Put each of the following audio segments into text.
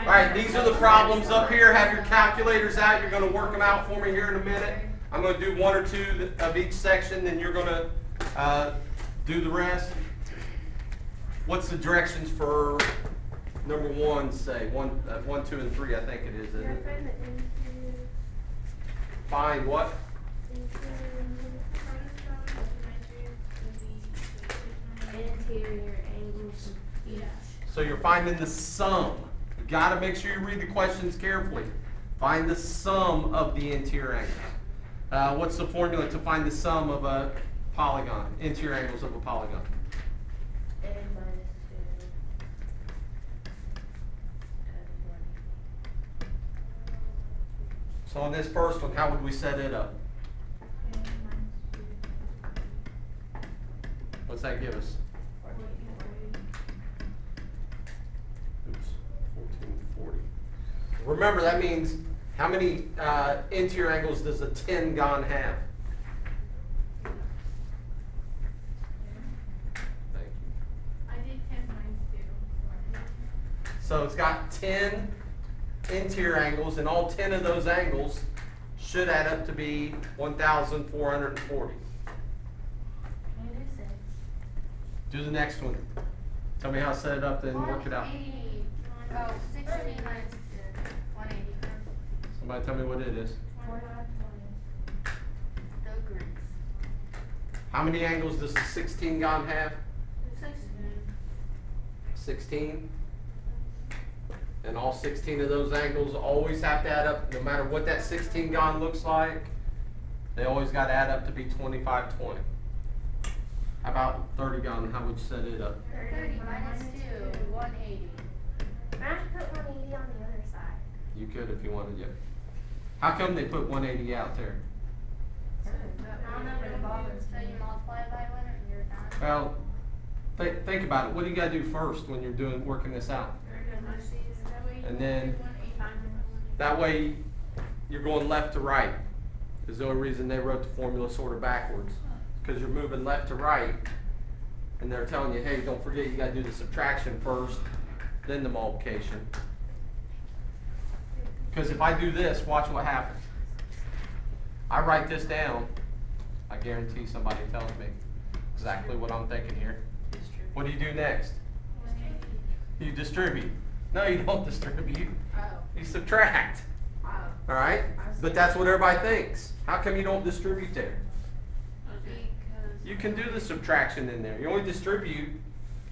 Alright, these are the problems up here. Have your calculators out. You're going to work them out for me here in a minute. I'm going to do one or two of each section, then you're going to do the rest. What's the directions for number one, say? 1, 2, and 3, I think it is, isn't it? Find what? Interior angles of each. So you're finding the sum. You got to make sure you read the questions carefully. Find the sum of the interior angles. What's the formula to find the sum of a polygon, interior angles of a polygon? A minus 2. Add 1. So on this first one, how would we set it up? What's that give us? Oops, 1440. Remember, that means how many interior angles does a 10-gon have? Thank you. I did 10 times 2. So it's got 10 interior angles, and all 10 of those angles should add up to be 1,440. Do the next one. Tell me how to set it up, then work it out. 180. Oh, 60 minus 180. Somebody tell me what it is. 120. Degrees. How many angles does a 16-gon have? 16. 16. And all 16 of those angles always have to add up, no matter what that 16-gon looks like, they always got to add up to be 2520. How about 30-gon? How would you set it up? 30 minus 2, 180. I have to put 180 on the other side. You could if you wanted to. How come they put 180 out there? I don't know, but it bothers. So you multiply it by 1 and you're done. Well, think about it. What do you got to do first when you're working this out? And then that way you're going left to right. Is the only reason they wrote the formula sort of backwards. Because you're moving left to right, and they're telling you, hey, don't forget you got to do the subtraction first, then the multiplication. Because if I do this, watch what happens. I write this down, I guarantee somebody tells me exactly what I'm thinking here. What do you do next? You distribute. No, you don't distribute. You subtract. All right? But that's what everybody thinks. How come you don't distribute there? You can do the subtraction in there. You only distribute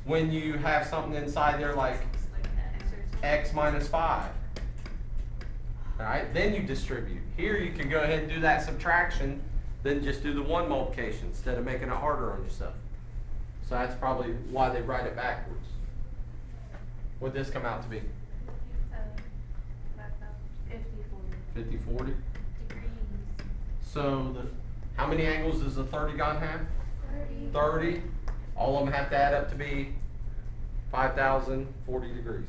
when you have something inside there like x minus 5. All right? Then you distribute. Here you can go ahead and do that subtraction, then just do the one multiplication instead of making it harder on yourself. So that's probably why they write it backwards. What'd this come out to be? 50, 40? So how many angles does a 30-gon have? 30. All of them have to add up to be 5,040 degrees.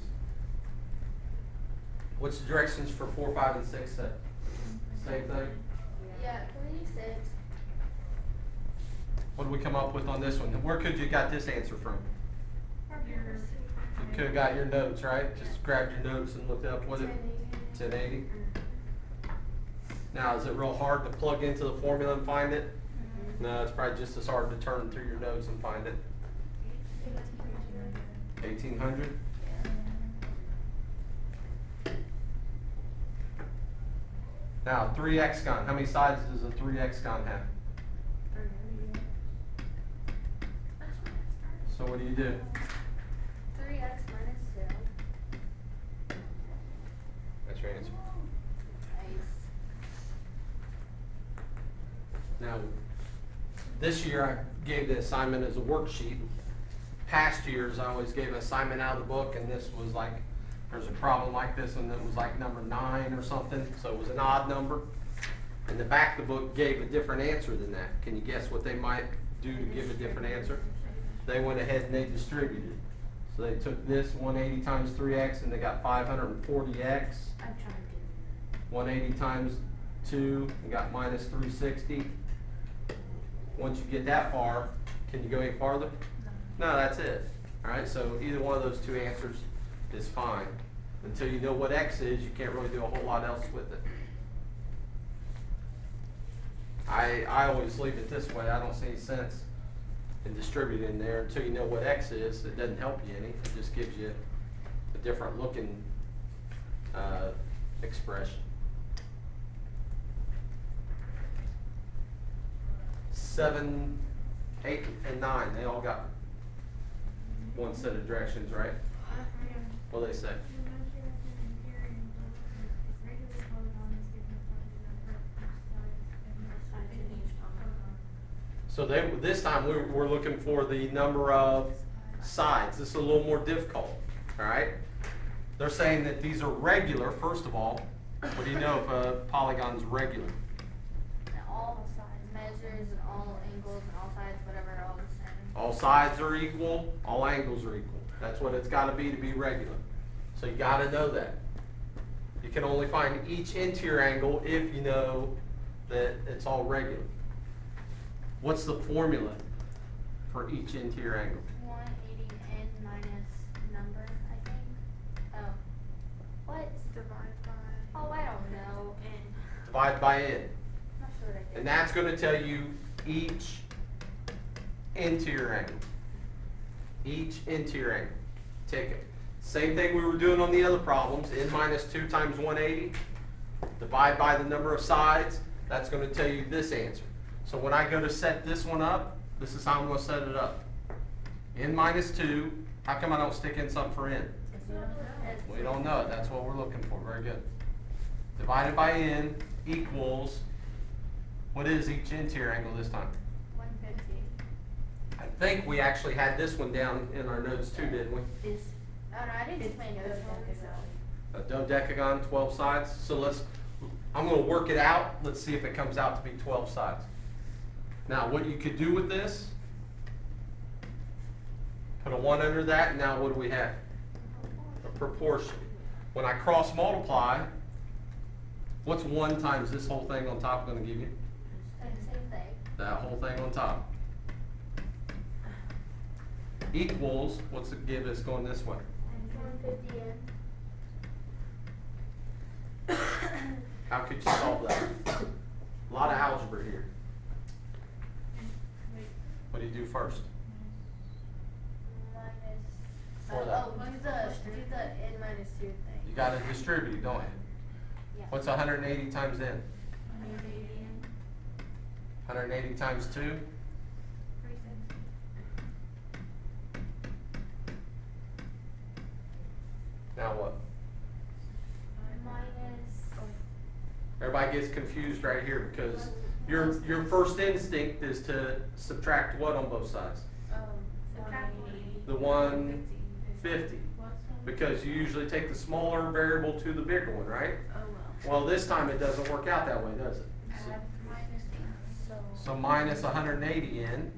What's the directions for 4, 5, and 6 set? Same thing? Yeah, 36. What did we come up with on this one? Where could you got this answer from? You could have got your notes, right? Just grabbed your notes and looked up what it 1080. Now, is it real hard to plug into the formula and find it? No, it's probably just as hard to turn through your notes and find it. 1800? Now, 3x-gon. How many sides does a 3x-gon have? So what do you do? 3x minus 2. That's your answer. Nice. Now, this year I gave the assignment as a worksheet. Past years I always gave an assignment out of the book, and this was like, there's a problem like this one that was like number 9 or something, so it was an odd number. And the back of the book gave a different answer than that. Can you guess what they might do to give a different answer? They went ahead and they distributed. So they took this 180 times 3x and they got 540x. 180 times 2 and got minus 360. Once you get that far, can you go any farther? No, that's it. All right, so either one of those two answers is fine. Until you know what X is, you can't really do a whole lot else with it. I always leave it this way. I don't see any sense in distributing there until you know what X is. It doesn't help you any. It just gives you a different looking expression. 7, 8, and 9, they all got one set of directions, right? What do they say? So this time we're looking for the number of sides. This is a little more difficult, all right? They're saying that these are regular, first of all. What do you know if a polygon's regular? And all sides, measures and all angles and all sides, whatever, are all the same. All sides are equal, all angles are equal. That's what it's got to be regular. So you got to know that. You can only find each interior angle if you know that it's all regular. What's the formula for each interior angle? 180 n minus number, I think. Oh. What? Divide by. Oh, I don't know. Divide by n. Not sure what I did. And that's going to tell you each interior angle. Each interior angle. Take it. Same thing we were doing on the other problems. N minus 2 times 180. Divide by the number of sides. That's going to tell you this answer. So when I go to set this one up, this is how I'm going to set it up. N minus 2. How come I don't stick in something for n? We don't know it. That's what we're looking for. Very good. Divided by n equals, what is each interior angle this time? 150. I think we actually had this one down in our notes too, didn't we? Oh no, I didn't take my notes A dodecagon, 12 sides. So I'm going to work it out. Let's see if it comes out to be 12 sides. Now, what you could do with this, put a 1 under that, and now what do we have? A proportion. When I cross multiply, what's 1 times this whole thing on top going to give you? Same thing. That whole thing on top. Equals, what's it give us going this way? 150 n. How could you solve that? A lot of algebra here. What do you do first? Minus. For that. Do the n minus 2 thing. You got to distribute, don't you? Yeah. What's 180 times n? 180 times 2? Now what? Minus. Everybody gets confused right here because your first instinct is to subtract what on both sides? The 150. Because you usually take the smaller variable to the bigger one, right? Well, this time it doesn't work out that way, does it? So minus 180 n.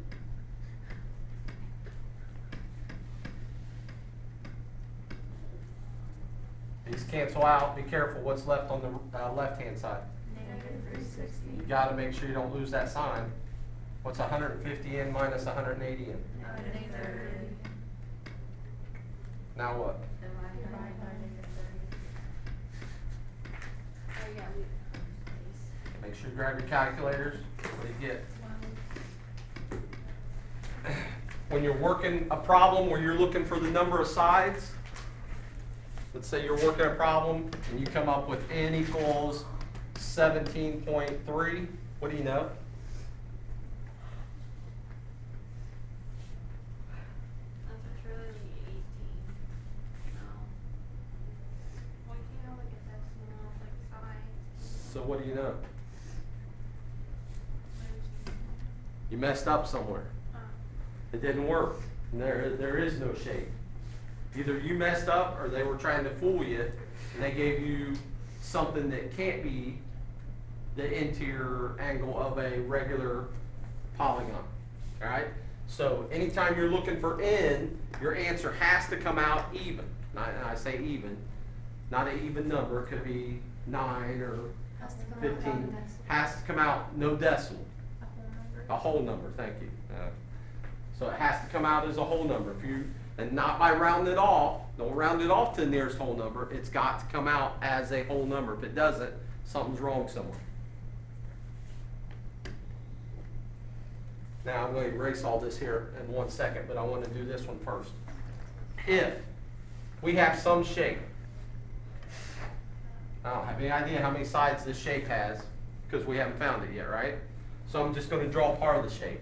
These cancel out. Be careful what's left on the left-hand side. You got to make sure you don't lose that sign. What's 150 n minus 180 n? Now what? Make sure you grab your calculators. What do you get? When you're working a problem where you're looking for the number of sides, let's say you're working a problem and you come up with n equals 17.3. What do you know? So what do you know? You messed up somewhere. It didn't work. There is no shape. Either you messed up or they were trying to fool you and they gave you something that can't be the interior angle of a regular polygon. All right? So anytime you're looking for n, your answer has to come out even. And I say even, not an even number. It could be 9 or 15. Has to come out no decimal. A whole number, thank you. So it has to come out as a whole number. and not by rounding it off. Don't round it off to the nearest whole number. It's got to come out as a whole number. If it doesn't, something's wrong somewhere. Now I'm going to erase all this here in 1 second, but I want to do this one first. If we have some shape, I don't have any idea how many sides this shape has because we haven't found it yet, right? So I'm just going to draw part of the shape.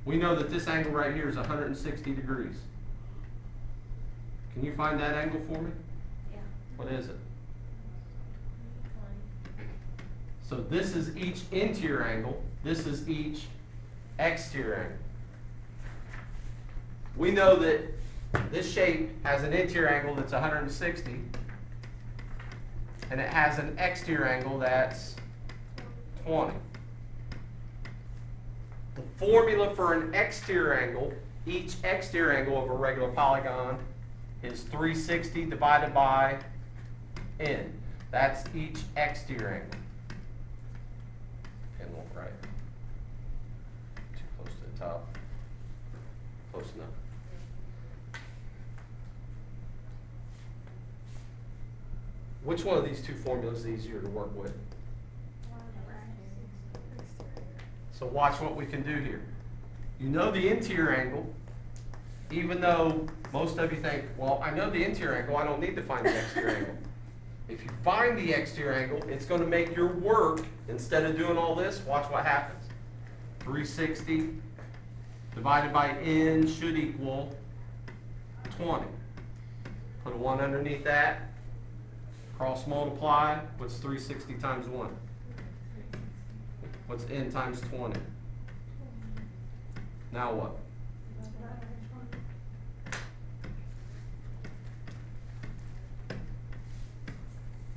We know that this angle right here is 160 degrees. Can you find that angle for me? Yeah. What is it? So this is each interior angle. This is each exterior angle. We know that this shape has an interior angle that's 160, and it has an exterior angle that's 20. The formula for an exterior angle, each exterior angle of a regular polygon, is 360 divided by n. That's each exterior angle. Pen won't write. Too close to the top. Close enough. Which one of these two formulas is easier to work with? So watch what we can do here. You know the interior angle, even though most of you think, well, I know the interior angle, I don't need to find the exterior angle. If you find the exterior angle, it's going to make your work, instead of doing all this, watch what happens. 360 divided by n should equal 20. Put a 1 underneath that. Cross multiply. What's 360 times 1? What's n times 20? Now what?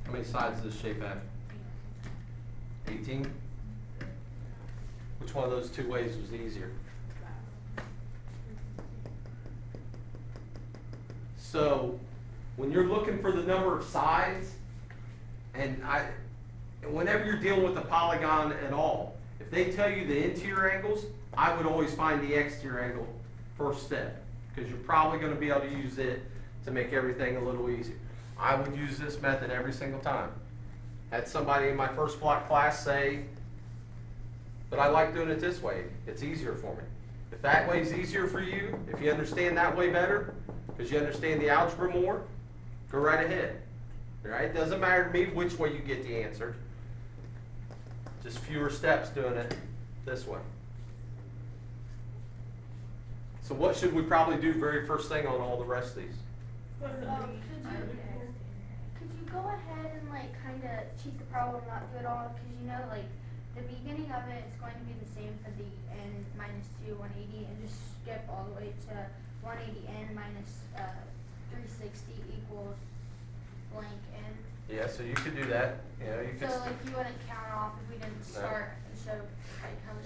How many sides does this shape have? 18? Which one of those two ways was easier? So, when you're looking for the number of sides, and whenever you're dealing with a polygon at all, if they tell you the interior angles, I would always find the exterior angle first step, because you're probably going to be able to use it to make everything a little easier. I would use this method every single time. Had somebody in my first block class say, but I like doing it this way, it's easier for me. If that way is easier for you, if you understand that way better, because you understand the algebra more, go right ahead. All right? It doesn't matter to me which way you get the answer. Just fewer steps doing it this way. So what should we probably do very first thing on all the rest of these? Could you go ahead and like kind of cheat the problem, not do it all? Because you know, like the beginning of it is going to be the same for the n minus 2, 180, and just skip all the way to 180n minus 360 equals blank n. Yeah, so you could do that. You know, you could. So like you wouldn't count off if we didn't start and show like how we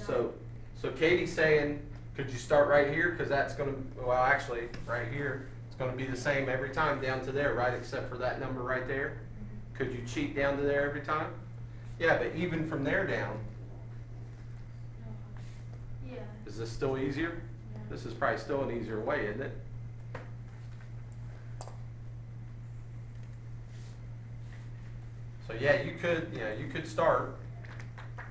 So Katie's saying, could you start right here? Because that's going to, well, actually, right here, it's going to be the same every time down to there, right? Except for that number right there. Could you cheat down to there every time? Yeah, but even from there down, Yeah. is this still easier? Yeah. This is probably still an easier way, isn't it? So yeah, you could start.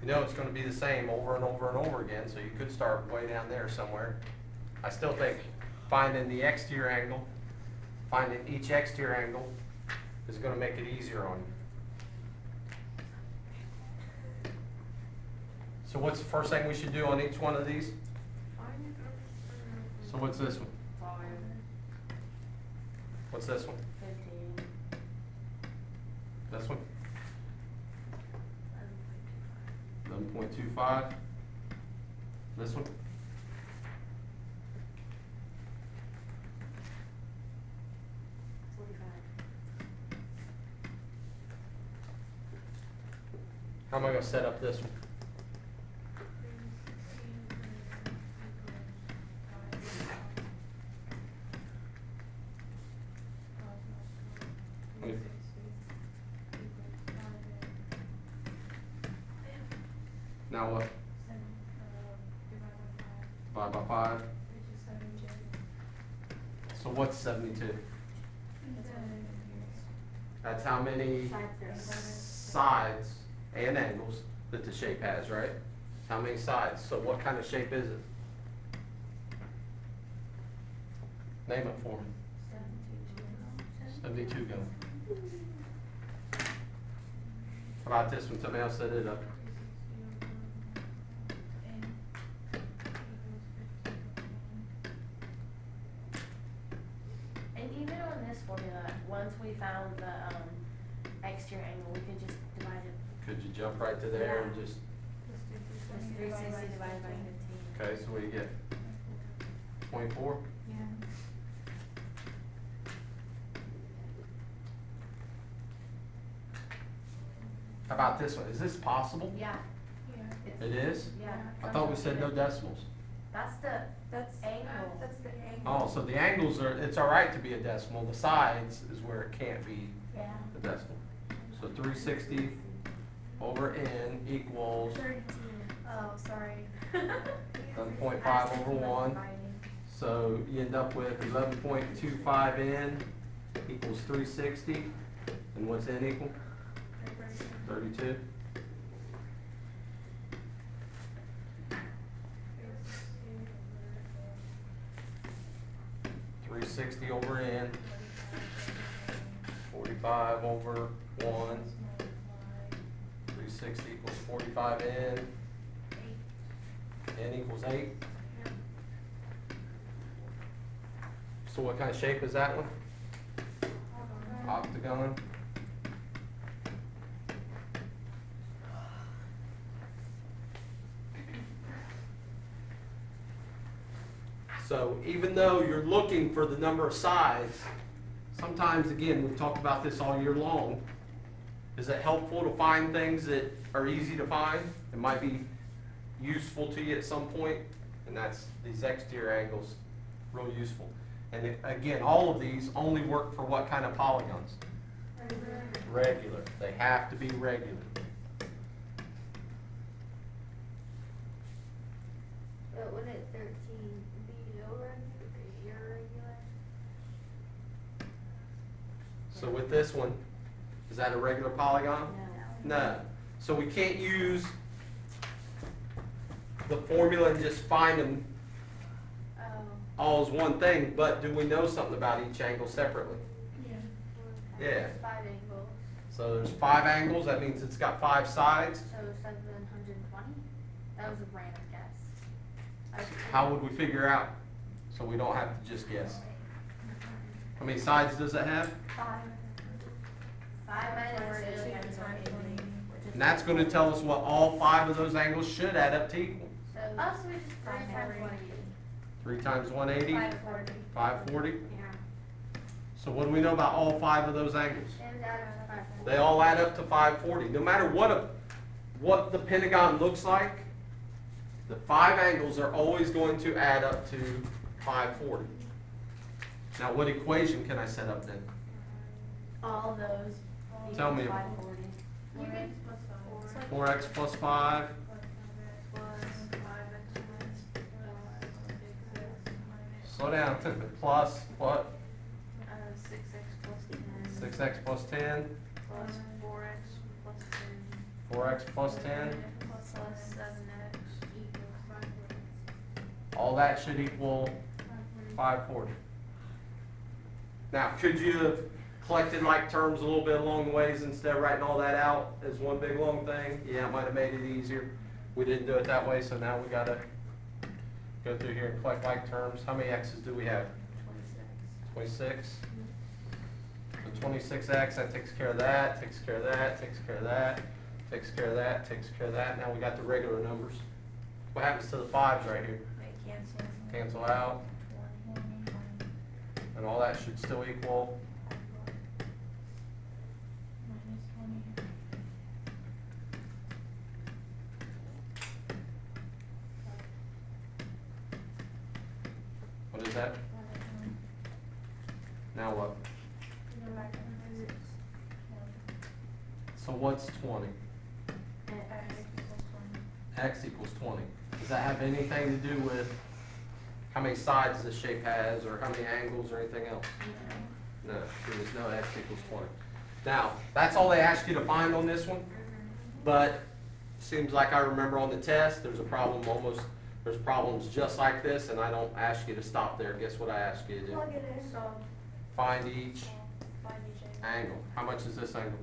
You know it's going to be the same over and over and over again, so you could start way down there somewhere. I still think finding the exterior angle, finding each exterior angle is going to make it easier on you. So what's the first thing we should do on each one of these? So what's this one? What's this one? 15. This one? 11.25. This one? 45. How am I going to set up this one? Now what? 5 by 5. So what's 72? That's how many sides and angles that the shape has, right? How many sides? So what kind of shape is it? Name it for me. 72 go. How about this one? Somebody else set it up. And even on this formula, once we found the exterior angle, we could just divide it. Could you jump right to there and just, It's 360 divided by 15. okay, so what do you get? 24? Yeah. How about this one? Is this possible? Yeah. Yeah. It is? Yeah. I thought we said no decimals. That's the That's angle. That's the angle. Oh, so the angles are, it's all right to be a decimal. The sides is where it can't be Yeah. a decimal. So 360 over n equals 32. Oh, sorry. 11.5 over 1. So you end up with 11.25 n equals 360. And what's n equal? 32. $360 over n, 45 over 1, 360 equals 45 n equals 8. So what kind of shape is that one? Octagon. So even though you're looking for the number of sides, sometimes, again, we've talked about this all year long, is it helpful to find things that are easy to find? It might be useful to you at some point, and that's these exterior angles, real useful. And again, all of these only work for what kind of polygons? Regular. They have to be regular. But when it's 13, be irregular? So with this one, is that a regular polygon? No. So we can't use the formula and just find them Oh. all as one thing, but do we know something about each angle separately? Yeah. Yeah. 5 angles. So there's 5 angles, that means it's got 5 sides. So 720? That was a random guess. How would we figure out? So we don't have to just guess. How many sides does it have? 5. 5 minus 2 times 180. And that's going to tell us what all 5 of those angles should add up to equal. So, oh, so we just 3 times 180. 3 times 180, 540. 540. Yeah. So what do we know about all 5 of those angles? And that is 540. They all add up to 540. No matter what the pentagon looks like, the 5 angles are always going to add up to 540. Now, what equation can I set up then? All those. Tell me. 540. You can 4x plus 5 slow down. Plus what? 6x plus 10. 6x plus 10. Plus 4x plus 10. 4x plus 10. Plus 7x equals 5. All that should equal 540. Now, could you have collected like terms a little bit along the ways instead of writing all that out as one big long thing? Yeah, it might have made it easier. We didn't do it that way, so now we gotta go through here and collect like terms. How many x's do we have? 26. So 26x, that takes care of that, takes care of that, takes care of that, takes care of that, takes care of that. Now we got the regular numbers. What happens to the 5s right here? They cancel. Cancel out. And all that should still equal what is that? Now what? So what's 20? X equals 20. Does that have anything to do with how many sides this shape has, or how many angles, or anything else? No, there's no x equals 20. Now, that's all they ask you to find on this one, but seems like I remember on the test, there's problems just like this, and I don't ask you to stop there. Guess what I ask you to do? Plug it in. So, Find each find each angle. How much is this angle?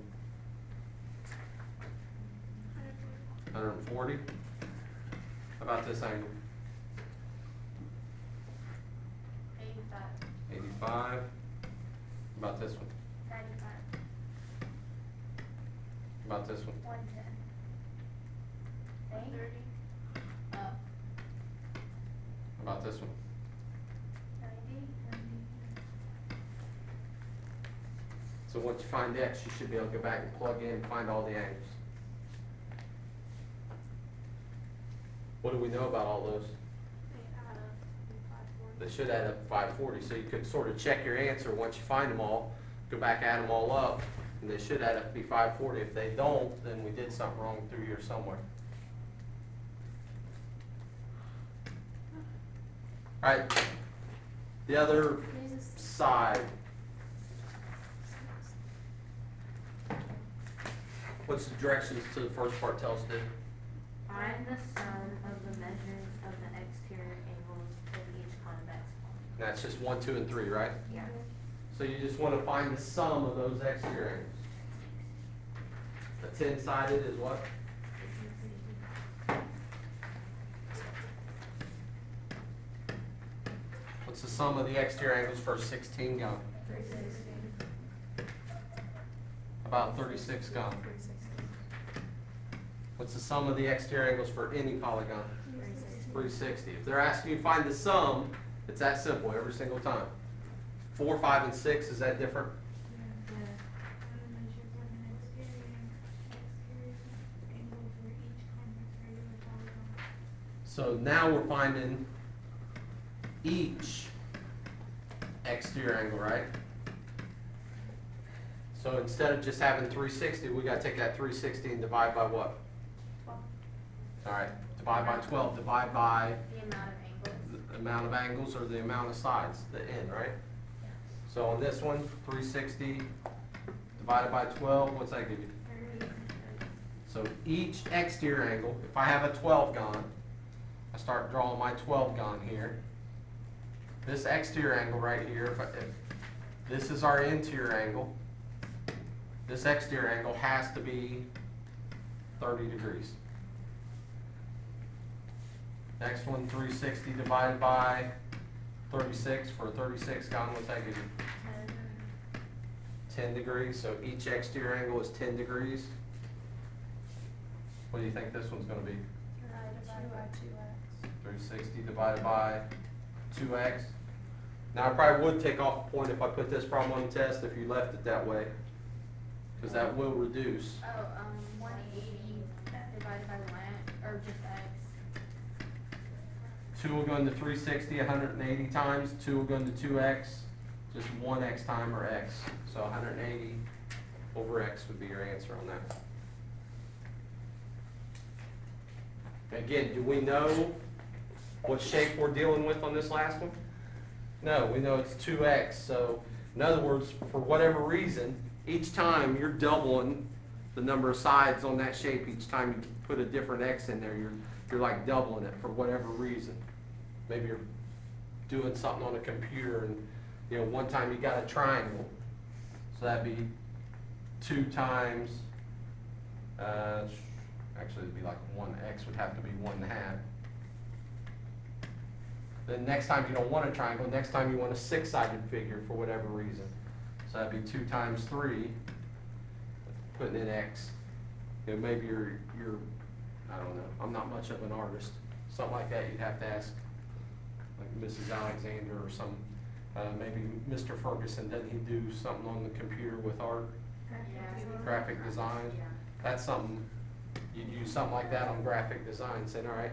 140? How about this angle? 85. 85? How about this one? 95. How about this one? 110. 130. Up. How about this one? 90. So once you find x, you should be able to go back and plug in and find all the angles. What do we know about all those? They add up to 540. They should add up to 540, so you could sort of check your answer once you find them all, go back, add them all up, and they should add up to be 540. If they don't, then we did something wrong through here somewhere. All right, the other side. What's the directions to the first part tell us to do? Find the sum of the measures of the exterior angles of each convex point. That's just 1, 2, and 3, right? Yeah. So you just want to find the sum of those exterior angles. A 10-sided is what? What's the sum of the exterior angles for a 16 gun? 360. About 36 gun. 360. What's the sum of the exterior angles for any polygon? 360. 360. If they're asking you to find the sum, it's that simple every single time. 4, 5, and 6, is that different? So now we're finding each exterior angle, right? So instead of just having 360, we gotta take that 360 and divide by what? 12. All right, divide by 12, divide by The amount of angles. the amount of angles or the amount of sides, the n, right? So on this one, 360 divided by 12, what's that give you? 30. So each exterior angle, if I have a 12 gon, I start drawing my 12 gon here. This exterior angle right here, if this is our interior angle, this exterior angle has to be 30 degrees. Next one, 360 divided by 36 for a 36 gon, what's that give you? 10 degrees, so each exterior angle is 10 degrees. What do you think this one's gonna be? Divided by 2x. 360 divided by 2x. Now I probably would take off a point if I put this problem on the test if you left it that way, because that will reduce. Oh, 180 divided by 1, or just x. 2 will go into 360 180 times, 2 will go into 2x, just 1x time or x. So 180 over x would be your answer on that. Again, do we know what shape we're dealing with on this last one? No, we know it's 2x, so in other words, for whatever reason, each time you're doubling the number of sides on that shape. Each time you put a different x in there, you're like doubling it for whatever reason. Maybe you're doing something on a computer and, you know, one time you got a triangle, so that'd be 2 times, actually it'd be like 1x would have to be 1/2. Then next time you don't want a triangle, next time you want a 6-sided figure for whatever reason. So that'd be 2 times 3, putting in x. You know, maybe you're, I don't know, I'm not much of an artist. Something like that you'd have to ask, like Mrs. Alexander or some, maybe Mr. Ferguson, doesn't he do something on the computer with art? Graphic design? That's something, you'd use something like that on graphic design, saying, all right,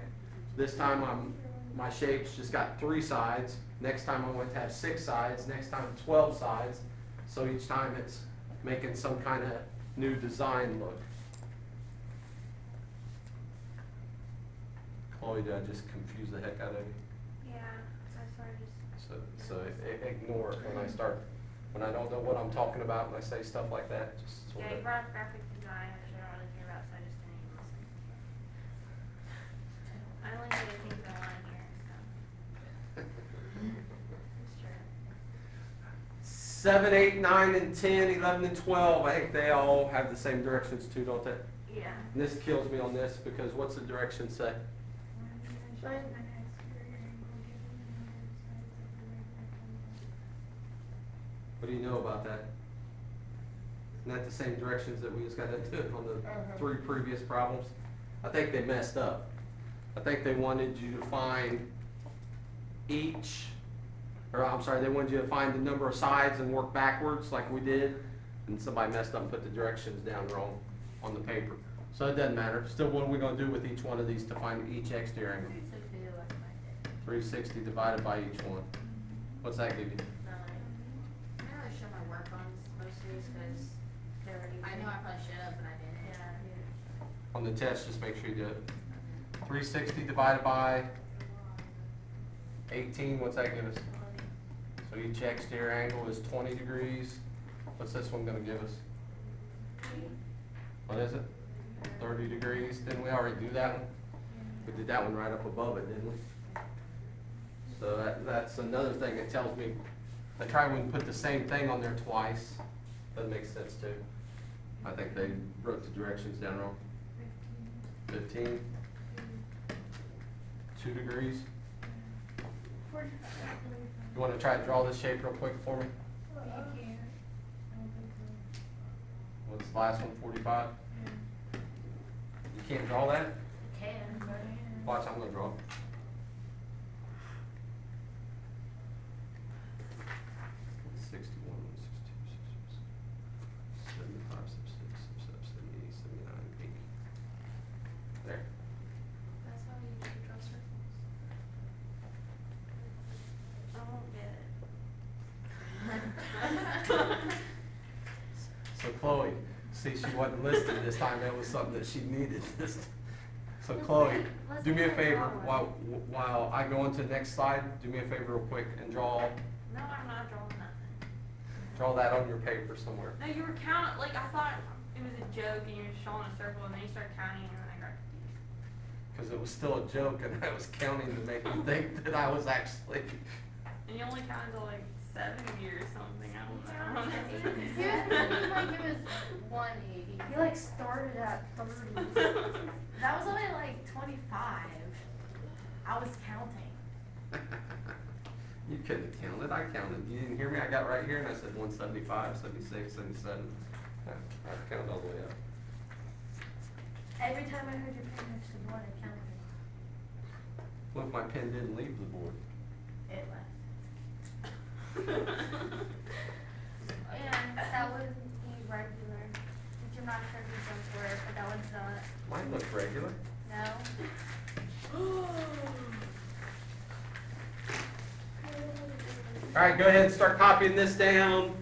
this time my shape's just got 3 sides, next time I want to have 6 sides, next time 12 sides, so each time it's making some kind of new design look. Chloe, did I just confuse the heck out of you? Yeah, 'cause I so I just. Ignore it when I don't know what I'm talking about and I say stuff like that, just sort Yeah, you of. brought up graphic design, which I don't really care about, so I just didn't even listen. I only know the things that are on here, so. It's true. 7, 8, 9, and 10, 11, and 12, I think they all have the same directions too, don't they? Yeah. And this kills me on this because what's the direction say? What do you know about that? Isn't that the same directions that we just got into on the 3 previous problems? I think they messed up. I think they wanted you to find they wanted you to find the number of sides and work backwards like we did, and somebody messed up and put the directions down wrong on the paper. So it doesn't matter. Still, what are we gonna do with each one of these to find each exterior angle? 360 divided by each one. What's that give you? I don't really show my work on most of these because they're already. I know I probably should have, but I didn't. Yeah. On the test, just make sure you do it. 360 divided by 18, what's that give us? So each exterior angle is 20 degrees. What's this one gonna give us? What is it? 30 degrees. Didn't we already do that one? We did that one right up above it, didn't we? So that's another thing that tells me, I try when put the same thing on there twice. Doesn't make sense too. I think they wrote the directions down wrong. 15. 2 degrees. You wanna try to draw this shape real quick for me? What's the last one, 45? You can't draw that? Can. Watch, I'm gonna draw it. There. That's how you usually draw circles. I won't get it. So Chloe, see, she wasn't listed this time, that was something that she needed. So Chloe, do me a favor, while I go into the next slide, do me a favor real quick and draw No, I'm not drawing nothing. that on your paper somewhere. No, you were counting, like, I thought it was a joke and you were showing a circle and then you started counting and then I got confused. Because it was still a joke and I was counting to make you think that I was actually. And you only counted to like 70 or something, I don't know. He was thinking like it was 180. He like started at 30. That was only like 25. I was counting. You couldn't have counted, I counted. You didn't hear me, I got right here and I said 175, 76, 77. I counted all the way up. Every time I heard your pen next to the board, I counted. What if my pen didn't leave the board? It left. And that would be regular, which I'm not sure if you don't work, but that one's not. Mine looked regular. No. All right, go ahead and start copying this down.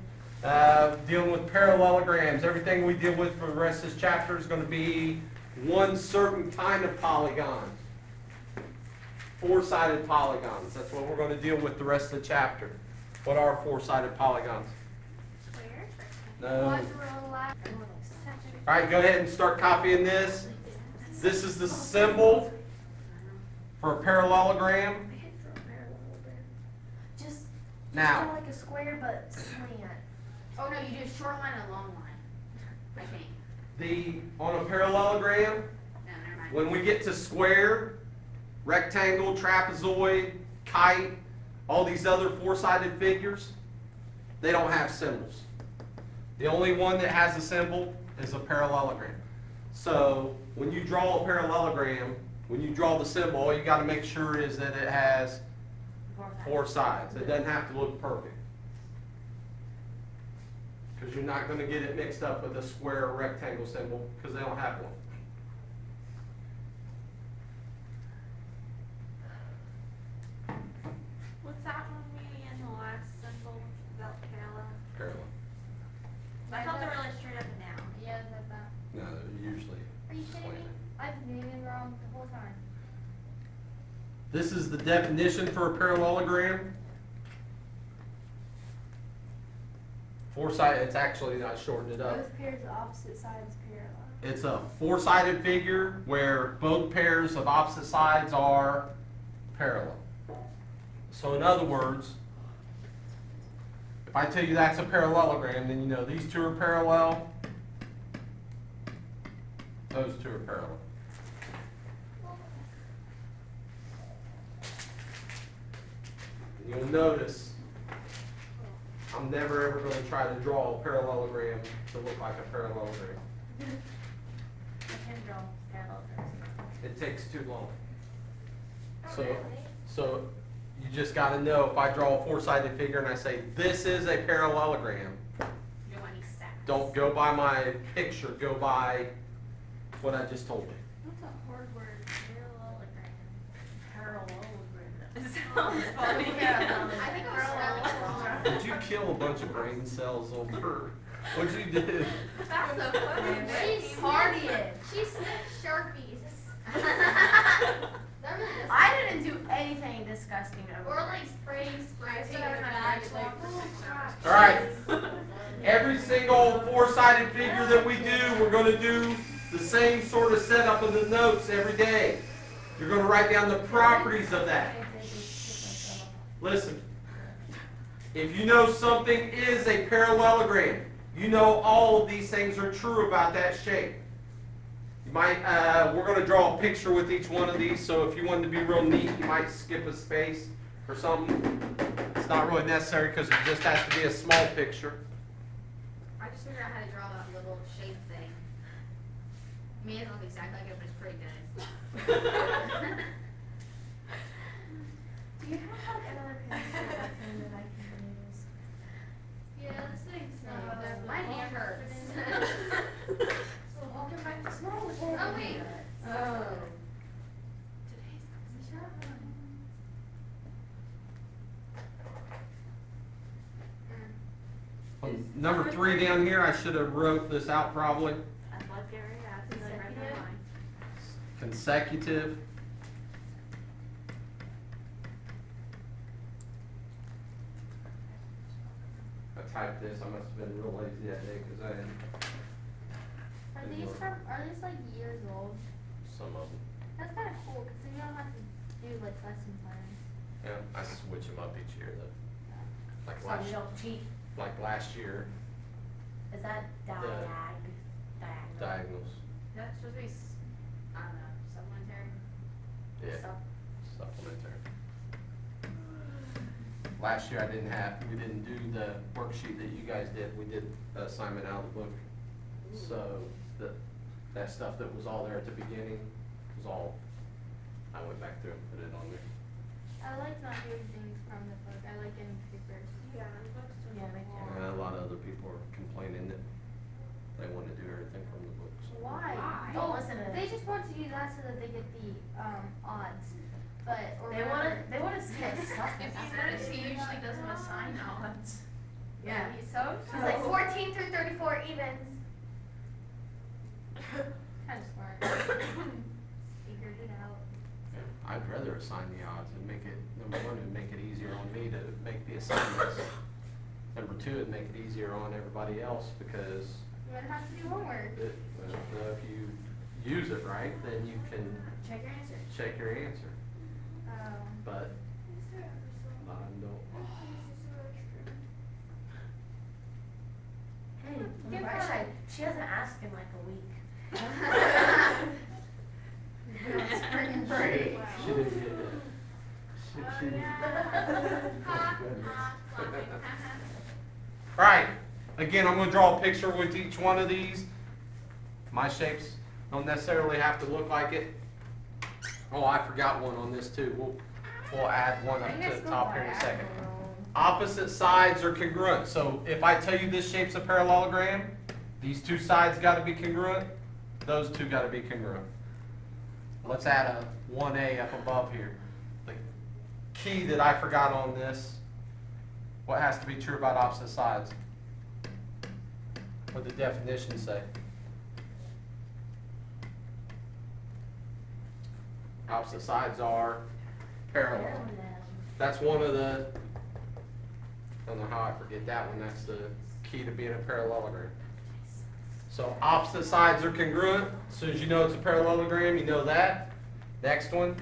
Dealing with parallelograms. Everything we deal with for the rest of this chapter is going to be one certain kind of polygon. 4-sided polygons. That's what we're going to deal with the rest of the chapter. What are 4-sided polygons? Square. No. Quadrilateral. All right, go ahead and start copying this. This is the symbol for a parallelogram. Just Now, draw like a square but slant. Oh no, you do a short line and a long line. I think. on a parallelogram, No, never mind. when we get to square, rectangle, trapezoid, kite, all these other 4-sided figures, they don't have symbols. The only one that has a symbol is a parallelogram. So when you draw a parallelogram, when you draw the symbol, all you got to make sure is that it has 4 sides. It doesn't have to look perfect. Because you're not going to get it mixed up with a square or rectangle symbol because they don't have one. What's that one meaning in the last symbol? Is that parallel? Parallel. I thought they were like straight up and down. Yeah, that's that. No, they're usually Are you kidding me? slanted. I've been it wrong the whole time. This is the definition for a parallelogram. Four-sided, it's actually, I shortened it up. Both pairs of opposite sides parallel. It's a four-sided figure where both pairs of opposite sides are parallel. So in other words, if I tell you that's a parallelogram, then you know these two are parallel, those two are parallel. And you'll notice I'm never ever going to try to draw a parallelogram to look like a parallelogram. I can draw parallelogram. It takes too long. So you just got to know, if I draw a four-sided figure and I say this is a parallelogram, You don't want any seconds. don't go by my picture, go by what I just told you. What's a hard word? Parallelogram. It sounds funny. Yeah. I think I was spelling it wrong. Did you kill a bunch of brain cells over? What'd you do? That's so funny. She's partying. She sniffed Sharpies. I didn't do anything disgusting over Or there. like spraying spray I paint in started a my bag first like one. for 6 hours. All right. Every single four-sided figure that we do, we're going to do the same sort of setup in the notes every day. You're going to write down the properties of that. Listen. If you know something is a parallelogram, you know all of these things are true about that shape. You might, we're going to draw a picture with each one of these, so if you wanted to be real neat, you might skip a space or something. It's not really necessary because it just has to be a small picture. I just figured out how to draw that little shape thing. I mean, it doesn't look exactly like it, but it's pretty good. Do you have like another pencil that I can use? Yeah, this thing's not bad. my hand hurts. So welcome back to small. Oh, wait. Oh. On number 3 down here, I should have wrote this out probably. Athletic area, I feel like right in line. Consecutive. I typed this, I must have been real lazy that day because I had Are these like years old? some of them. That's kind of cool because then you don't have to do like lesson plans. Yeah, I switch them up each year though. Like So last, you don't cheat. like last year, Is that diagonal? diagonals. That's supposed to be, I don't know, supplementary. Yeah, Sup- supplementary. Last year we didn't do the worksheet that you guys did. We did the assignment out of the book. So that stuff that was all there at the beginning was all, I went back through and put it on there. I like not doing things from the book. I like getting papers. Yeah, books do Yeah, me too. And a lot of other people are complaining that they want to do everything from the books. Why? Don't listen to They them. just want to do that so that they get the odds. But or They wanna see us stuff. If you notice, he usually doesn't assign odds. Yeah. He's so. It's like 14 through 34 evens. kind of smart. Figured it out. Yeah, I'd rather assign the odds and make it, number one, it'd make it easier on me to make the assignments. Number two, it'd make it easier on everybody else because You wouldn't have to do homework. if you use it right, then you can Check your answer. check your answer. But a lot of them don't. Hey, on the Give bright her- side, she hasn't asked in like a week. Spring break. She didn't get it. She All right, again, I'm going to draw a picture with each one of these. My shapes don't necessarily have to look like it. Oh, I forgot one on this too. We'll add one up to the top here in a second. Opposite sides are congruent. So if I tell you this shape's a parallelogram, these two sides got to be congruent. Those two got to be congruent. Let's add a 1A up above here. The key that I forgot on this, what has to be true about opposite sides? What did the definition say? Opposite sides are parallel. That's one of the, I don't know how I forget that one, that's the key to being a parallelogram. So opposite sides are congruent. As soon as you know it's a parallelogram, you know that. Next one,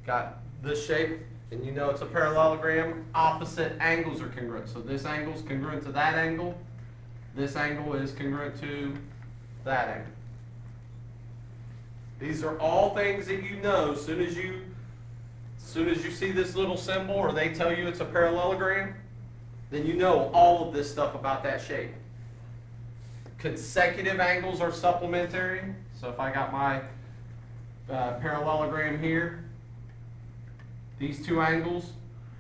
got this shape, and you know it's a parallelogram. Opposite angles are congruent. So this angle is congruent to that angle. This angle is congruent to that angle. These are all things that you know as soon as you see this little symbol or they tell you it's a parallelogram, then you know all of this stuff about that shape. Consecutive angles are supplementary. So if I got my parallelogram here, these two angles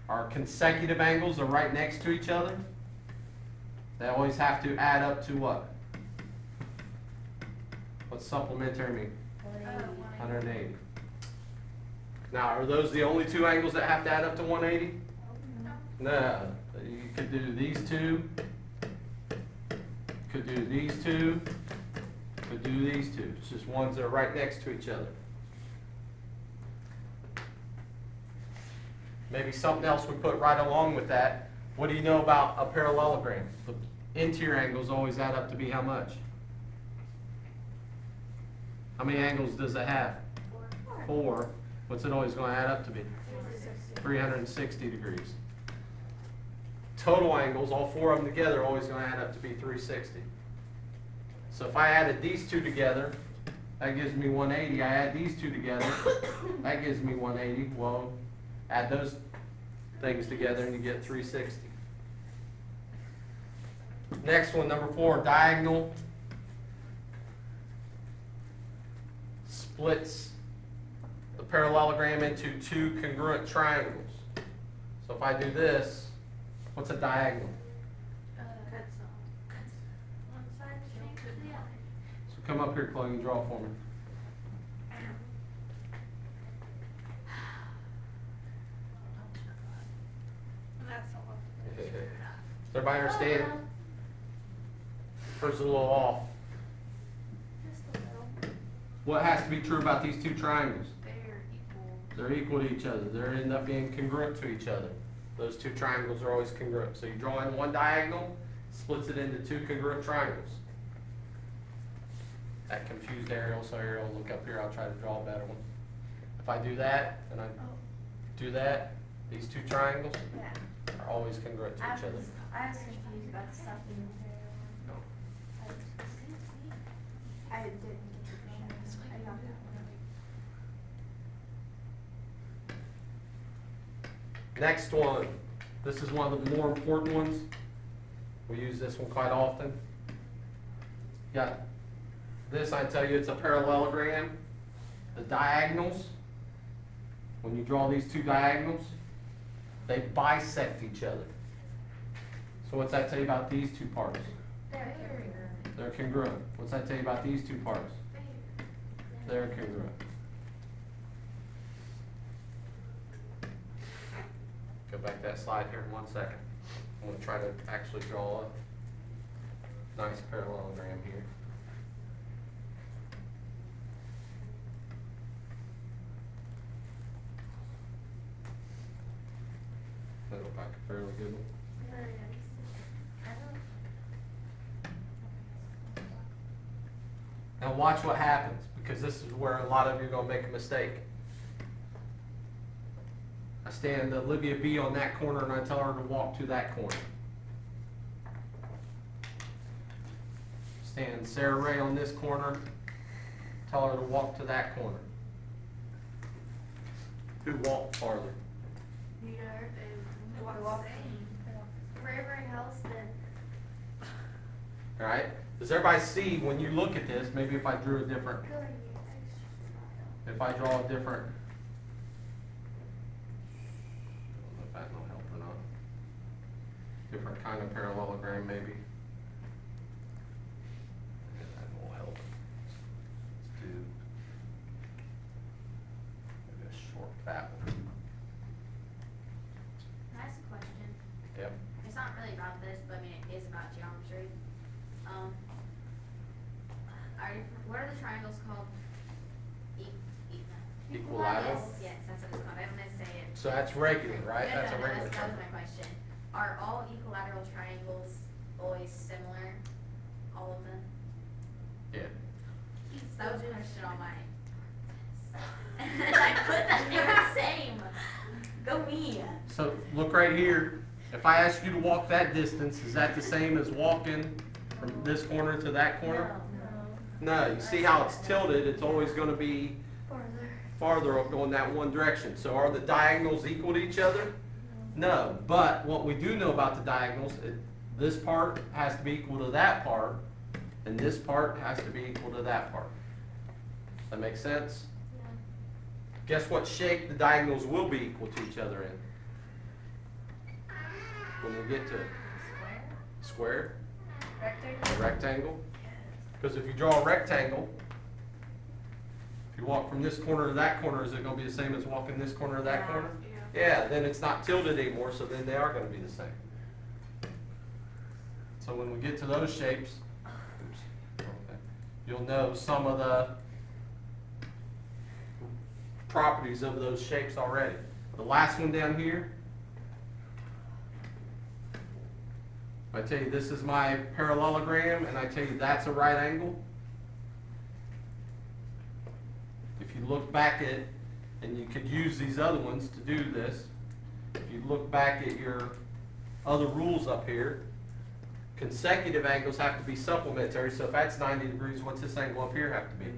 are consecutive angles, they're right next to each other. They always have to add up to what? What's supplementary mean? 180. Now, are those the only two angles that have to add up to 180? No. You could do these two, could do these two, could do these two. It's just ones that are right next to each other. Maybe something else we put right along with that. What do you know about a parallelogram? The interior angles always add up to be how much? How many angles does it have? 4. What's it always going to add up to be? 360 degrees. Total angles, all 4 of them together, are always going to add up to be 360. So if I added these two together, that gives me 180. I add these two together, that gives me 180. Well, add those things together and you get 360. Next one, number 4, diagonal splits the parallelogram into 2 congruent triangles. So if I do this, what's a diagonal? Cuts one side, change to the other. So come up here, Chloe, and draw for me. That's all. Does everybody understand? First a little off. Just a little. What has to be true about these two triangles? They're equal. They're equal to each other. They end up being congruent to each other. Those two triangles are always congruent. So you draw in one diagonal, splits it into 2 congruent triangles. That confused Ariel, so Ariel, look up here, I'll try to draw a better one. If I do that, and I do that, these 2 triangles Yeah. are always congruent to I each other. was confused about the stuff in No. I didn't get the I got that one. Next one. This is one of the more important ones. We use this one quite often. Got this, I tell you, it's a parallelogram. The diagonals, when you draw these 2 diagonals, they bisect each other. So what's that tell you about these 2 parts? They're congruent. What's that tell you about these 2 parts? They're congruent. Go back that slide here in 1 second. I'm going to try to actually draw a nice parallelogram here. That look like a fairly good one. Now watch what happens, because this is where a lot of you are going to make a mistake. I stand Olivia B on that corner and I tell her to walk to that corner. Stand Sarah Ray on this corner, tell her to walk to that corner. Who walked farther? Wherever else then. Alright? Does everybody see when you look at this, maybe if I drew a different, if I draw a different, I don't know if that will help or not. Different kind of parallelogram maybe. Yeah, that will help. Let's do maybe a short fat one. Can I ask a question? Yep. It's not really about this, but I mean, it is about geometry. What are the triangles called? Equilateral. Yes, that's what it's called. I don't know how to say it. So that's regular, right? No, That's no, a no, regular that was triangle. my question. Are all equilateral triangles always similar? All of them? Yeah. That was a question on my. I put that they were the same. Go me. So look right here. If I ask you to walk that distance, is that the same as walking from this corner to that corner? No. You see how it's tilted? It's always going to be farther up going that one direction. So are the diagonals equal to each other? No. But what we do know about the diagonals, this part has to be equal to that part, and this part has to be equal to that part. That makes sense? Guess what shape the diagonals will be equal to each other in? When we get to it. Square? Rectangle? A rectangle? Because if you draw a rectangle, if you walk from this corner to that corner, is it going to be the same as walking this corner to that corner? Yeah, then it's not tilted anymore, so then they are going to be the same. So when we get to those shapes, okay, you'll know some of the properties of those shapes already. The last one down here, I tell you this is my parallelogram, and I tell you that's a right angle. If you look back at, and you could use these other ones to do this, if you look back at your other rules up here, consecutive angles have to be supplementary, so if that's 90 degrees, what's this angle up here have to be?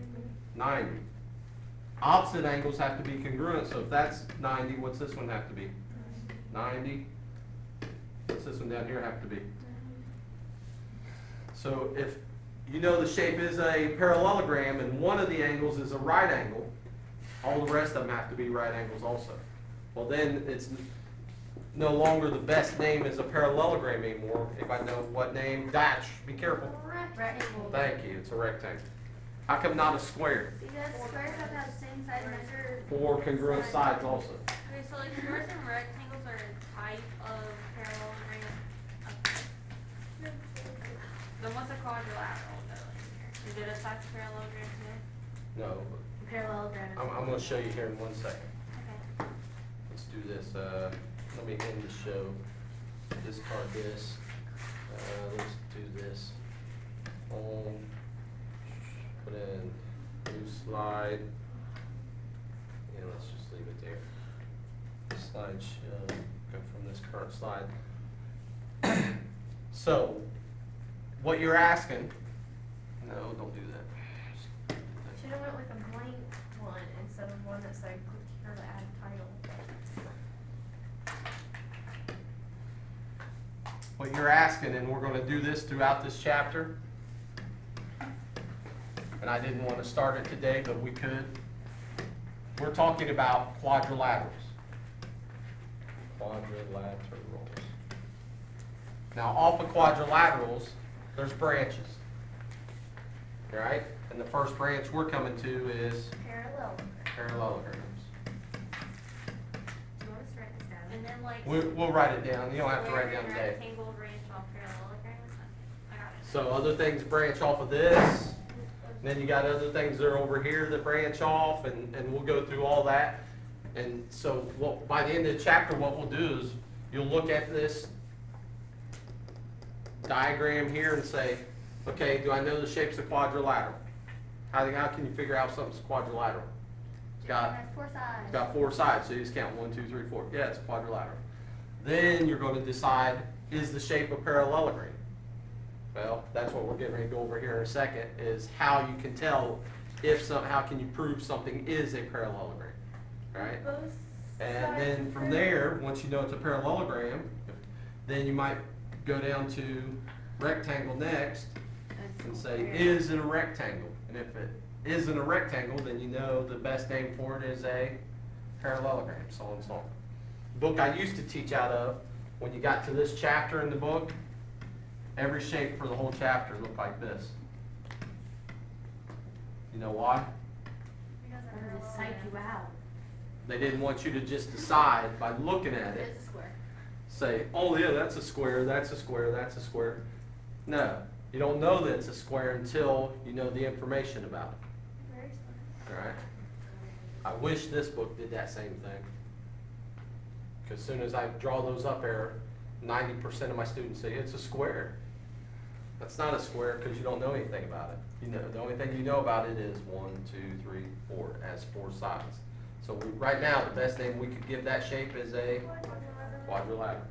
90. Opposite angles have to be congruent, so if that's 90, what's this one have to be? 90. What's this one down here have to be? So if you know the shape is a parallelogram and one of the angles is a right angle, all the rest of them have to be right angles also. Well, then it's no longer the best name as a parallelogram anymore. Anybody know what name? Dash. Be careful. Rectangle. Thank you. It's a rectangle. How come not a square? Because squares have to have the same side measure. 4 congruent sides also. Okay, so like squares and rectangles are a type of parallelogram. Okay. Then what's a quadrilateral though? Is it a type of parallelogram too? No. Parallelogram. I'm going to show you here in 1 second. Okay. Let's do this. Let me end the show. Discard this. Let's do this. Home. Put in new slide. Yeah, let's just leave it there. Slideshow. Go from this current slide. So, what you're asking? No, don't do that. Should have went with a blank one instead of one that said click here to add title. What you're asking, and we're going to do this throughout this chapter, and I didn't want to start it today, but we could. We're talking about quadrilaterals. Quadrilaterals. Now, off of quadrilaterals, there's branches. All right? And the first branch we're coming to is parallelograms. Do you want us to write this down? And then like. We'll write it down. You don't have to square write it down and today. rectangle branch off parallelograms. Okay, I got it. So other things branch off of this. And then you got other things that are over here that branch off, and we'll go through all that. And so by the end of the chapter, what we'll do is you'll look at this diagram here and say, okay, do I know the shape's a quadrilateral? How can you figure out something's quadrilateral? It's It got has 4 sides. It's got 4 sides, so you just count 1, 2, 3, 4. Yeah, it's a quadrilateral. Then you're going to decide, is the shape a parallelogram? Well, that's what we're getting ready to go over here in a second, is how you can tell how can you prove something is a parallelogram, right? And then from there, once you know it's a parallelogram, then you might go down to rectangle next and say, is it a rectangle? And if it isn't a rectangle, then you know the best name for it is a parallelogram, so on and so on. The book I used to teach out of, when you got to this chapter in the book, every shape for the whole chapter looked like this. You know why? Because they're I'm just psych you out. They didn't want you to just decide by looking at it, It's a square. say, oh yeah, that's a square, that's a square, that's a square. No, you don't know that it's a square until you know the information about it. very smart. All right? I wish this book did that same thing. Because as soon as I draw those up there, 90% of my students say it's a square. That's not a square because you don't know anything about it. You know, the only thing you know about it is 1, 2, 3, 4. It has 4 sides. So right now, the best name we could give that shape is a quadrilateral.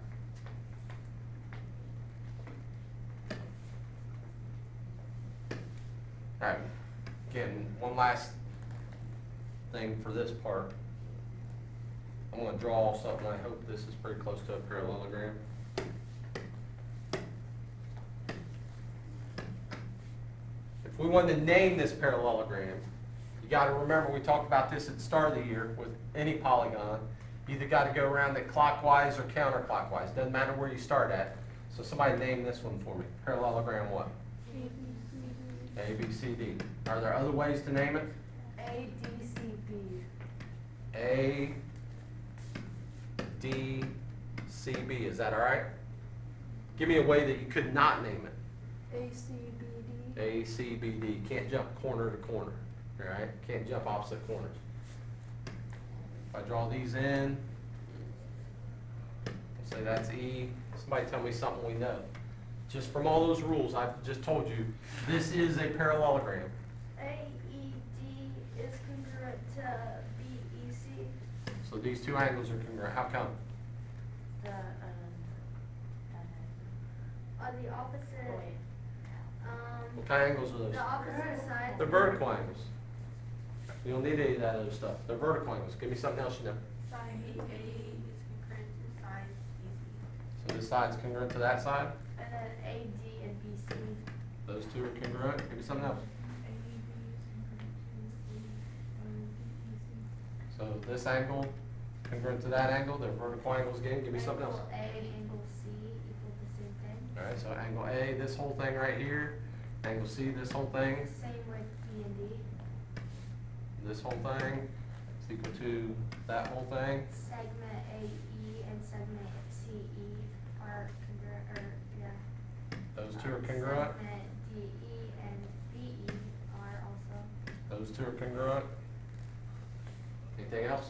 All right. Again, one last thing for this part. I'm going to draw something. I hope this is pretty close to a parallelogram. If we wanted to name this parallelogram, you got to remember we talked about this at the start of the year with any polygon. You either got to go around it clockwise or counterclockwise. Doesn't matter where you start at. So somebody name this one for me. Parallelogram what? A, B, C, D. Are there other ways to name it? A, D, C, B. A, D, C, B. Is that all right? Give me a way that you could not name it. A, C, B, D. A, C, B, D. Can't jump corner to corner. All right? Can't jump opposite corners. If I draw these in, say that's E. Somebody tell me something we know. Just from all those rules I've just told you, this is a parallelogram. AED is congruent to BEC. So these two angles are congruent. How come? On the opposite, What kind of angles are those? the opposite side. They're vertical angles. You don't need any of that other stuff. They're vertical angles. Give me something else you know. Side A is concurrent to side BC. So this side's congruent to that side. And then AD and BC. Those two are congruent. Give me something else. So this angle congruent to that angle. They're vertical angles again. Give me something else. Angle A and angle C equal the same thing. All right. So angle A, this whole thing right here. Angle C, this whole thing. Same with B and D. This whole thing is equal to that whole thing. Segment AE and segment CE are congruent, or, yeah. Those two are congruent. Segment DE and BE are also. Those two are congruent. Anything else?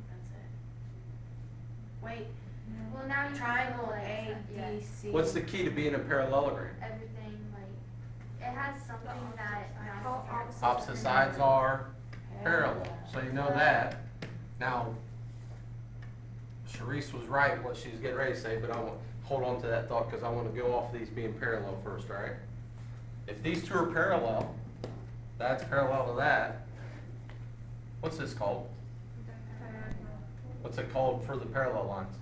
That's it. Wait, Well, now you triangle know, like, A, yeah, D, C. What's the key to being a parallelogram? everything, like, it has something that. Opposite sides are parallel, so you know that. Now, Sharice was right what she was getting ready to say, but I want hold on to that thought because I want to go off these being parallel first, all right? If these two are parallel, that's parallel to that. What's this called? What's it called for the parallel lines?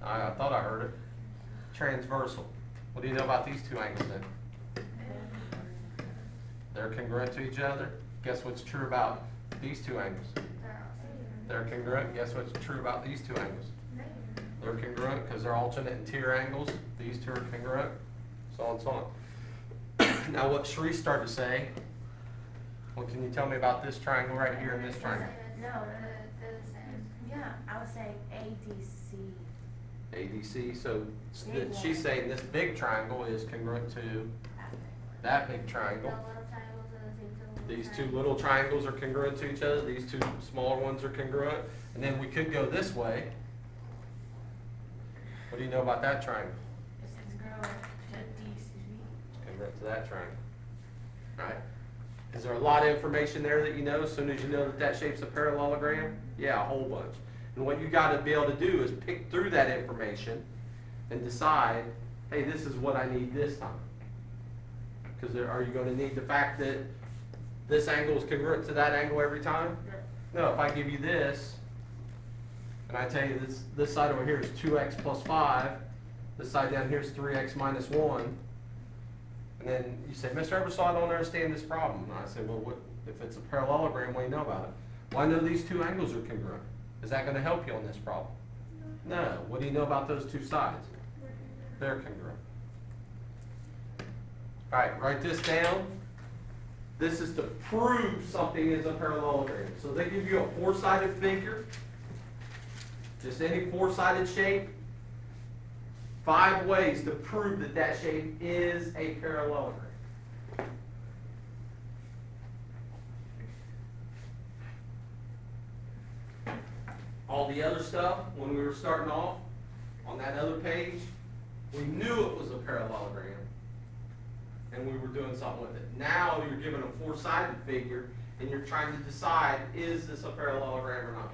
I thought I heard it. Transversal. What do you know about these two angles then? They're congruent to each other. Guess what's true about these two angles? They're congruent. Guess what's true about these two angles? They're congruent because they're alternate interior angles. These two are congruent. So on and so on. Now what Sharice started to say, what can you tell me about this triangle right here and this triangle? No, They're the same. yeah, I was saying A, D, C. ADC, so she's saying this big triangle is congruent to that big The triangle. little triangles are the same to the These two triangle. little triangles are congruent to each other, these two smaller ones are congruent, and then we could go this way. What do you know about that triangle? It's congruent to D, C, B. Congruent to that triangle. Right? Is there a lot of information there that you know as soon as you know that that shape's a parallelogram? Yeah, a whole bunch. And what you got to be able to do is pick through that information and decide, hey, this is what I need this time. Because are you going to need the fact that this angle is congruent to that angle every time? No, if I give you this, and I tell you this side over here is 2x plus 5, this side down here is 3x minus 1, and then you say, Mr. Ebersol, I don't understand this problem. And I say, well, what, if it's a parallelogram, what do you know about it? Well, I know these two angles are congruent. Is that going to help you on this problem? No. What do you know about those two sides? They're congruent. All right, write this down. This is to prove something is a parallelogram. So they give you a four-sided figure, just any four-sided shape. 5 ways to prove that that shape is a parallelogram. All the other stuff, when we were starting off, on that other page, we knew it was a parallelogram, and we were doing something with it. Now you're given a four-sided figure, and you're trying to decide, is this a parallelogram or not?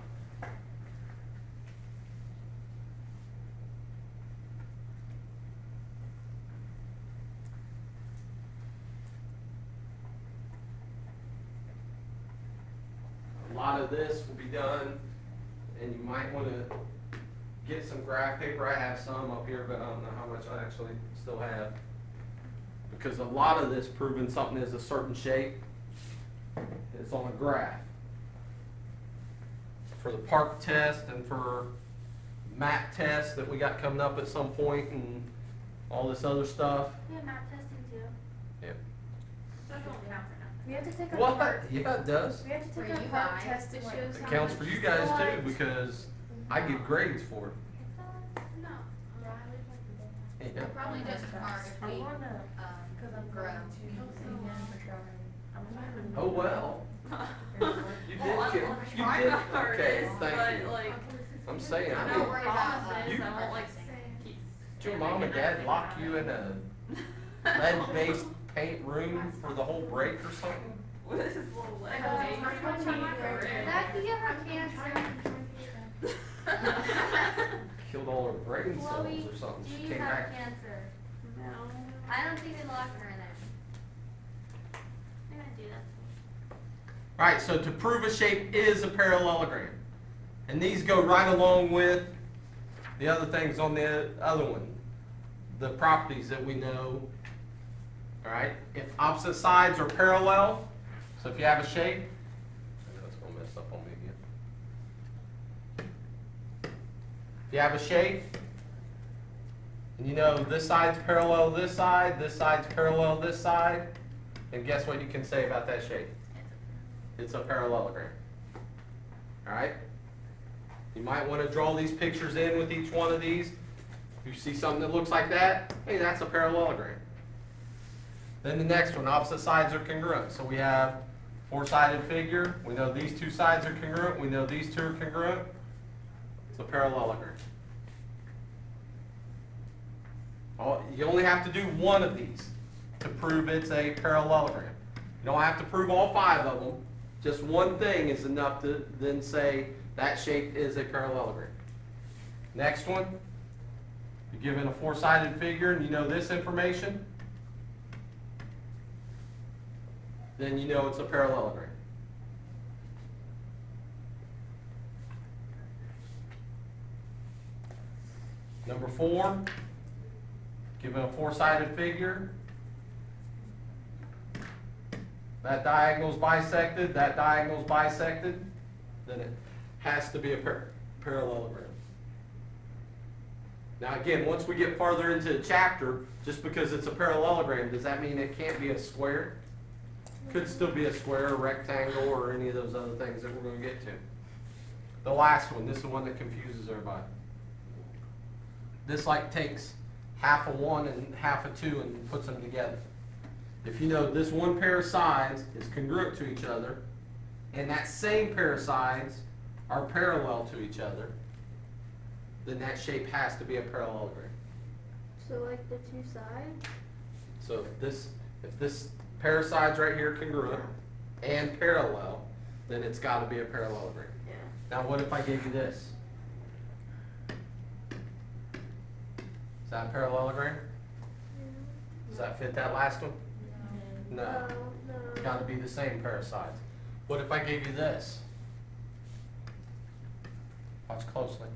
A lot of this will be done, and you might want to get some graph paper. I have some up here, but I don't know how much I actually still have. Because a lot of this proving something is a certain shape is on a graph. For the park test and for map tests that we got coming up at some point and all this other stuff. We have map testing too. Yeah. That don't count for nothing. We have to take a What? park. Yeah, it does. We have to For take a you park guys, test that like, shows It how counts much for you guys what? too because I get grades for it. No. Yeah, I would like to do that. Yeah. Probably just hard if we, grow. Oh well. You did Well, get. I'm You trying did. my hardest, Okay. Thank you. but like, I'm saying. I Don't mean, worry about promises, You- I won't like keep. did your mom and dad lock you in a lead-based paint room for the whole break or something? What is this little leg? That could give her cancer. Killed all her brain cells Chloe, or something. do She you came have back. cancer? No. I don't think they locked her in there. I'm gonna do that. Alright, so to prove a shape is a parallelogram. And these go right along with the other things on the other one. The properties that we know. Alright, if opposite sides are parallel, so if you have a shape, I know it's gonna mess up on me again. If you have a shape, and you know this side's parallel to this side's parallel to this side, and guess what you can say about that shape? It's a parallelogram. Alright? You might want to draw these pictures in with each one of these. If you see something that looks like that, hey, that's a parallelogram. Then the next one, opposite sides are congruent. So we have four-sided figure. We know these two sides are congruent. We know these two are congruent. It's a parallelogram. You only have to do one of these to prove it's a parallelogram. You don't have to prove all five of them. Just one thing is enough to then say that shape is a parallelogram. Next one, you're given a four-sided figure and you know this information, then you know it's a parallelogram. Number 4, given a four-sided figure, that diagonal's bisected, that diagonal's bisected, then it has to be a parallelogram. Now again, once we get farther into the chapter, just because it's a parallelogram, does that mean it can't be a square? Could still be a square, a rectangle, or any of those other things that we're going to get to. The last one, this is the one that confuses everybody. This like takes half a 1 and half a 2 and puts them together. If you know this one pair of sides is congruent to each other, and that same pair of sides are parallel to each other, then that shape has to be a parallelogram. So like the two sides? So if this pair of sides right here congruent and parallel, then it's got to be a parallelogram. Yeah. Now what if I gave you this? Is that a parallelogram? Does that fit that last one? No. No. Got to be the same pair of sides. What if I gave you this? Watch closely.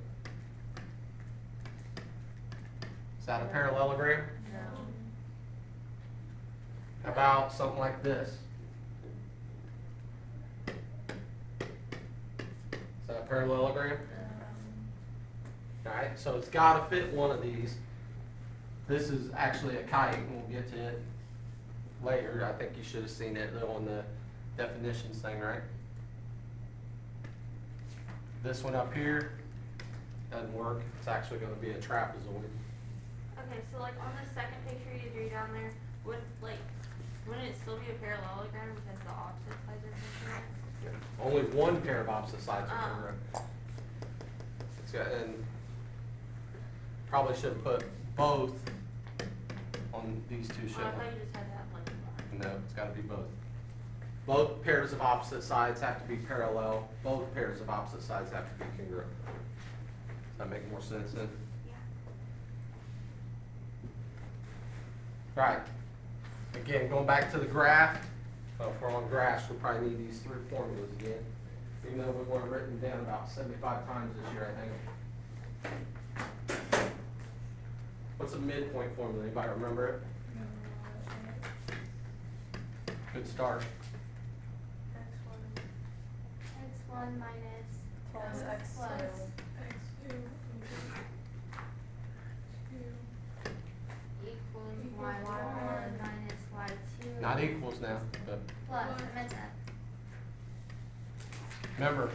Is that a parallelogram? How about something like this? Is that a parallelogram? Alright, so it's got to fit one of these. This is actually a kite, and we'll get to it later. I think you should have seen it on the definitions thing, right? This one up here doesn't work. It's actually going to be a trapezoid. Okay, so like on the second picture you drew down there, wouldn't it still be a parallelogram because the opposite sides are congruent? Only one pair of opposite sides are Oh. congruent. And probably should put both on these two, Oh, I shouldn't thought we? you just had that one line. No, it's gotta be both. Both pairs of opposite sides have to be parallel, both pairs of opposite sides have to be congruent. Does that make more sense then? Yeah. Right. Again, going back to the graph, if we're on graphs, we'll probably need these three formulas again. Even though we've only written down about 75 times this year, I think. What's a midpoint formula? Anybody remember it? Good start. X1 minus Plus X2. plus equals Y1 minus Y2. Not equals now, but Plus, I meant that. remember,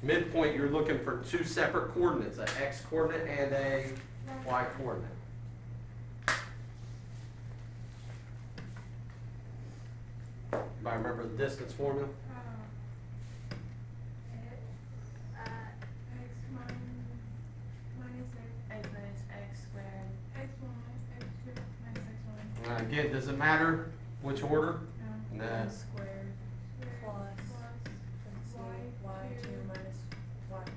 midpoint, you're looking for two separate coordinates, an x coordinate and a y coordinate. Anybody remember the distance formula? X minus X squared. Again, does it matter which order? No. X squared plus Y2 minus Y1.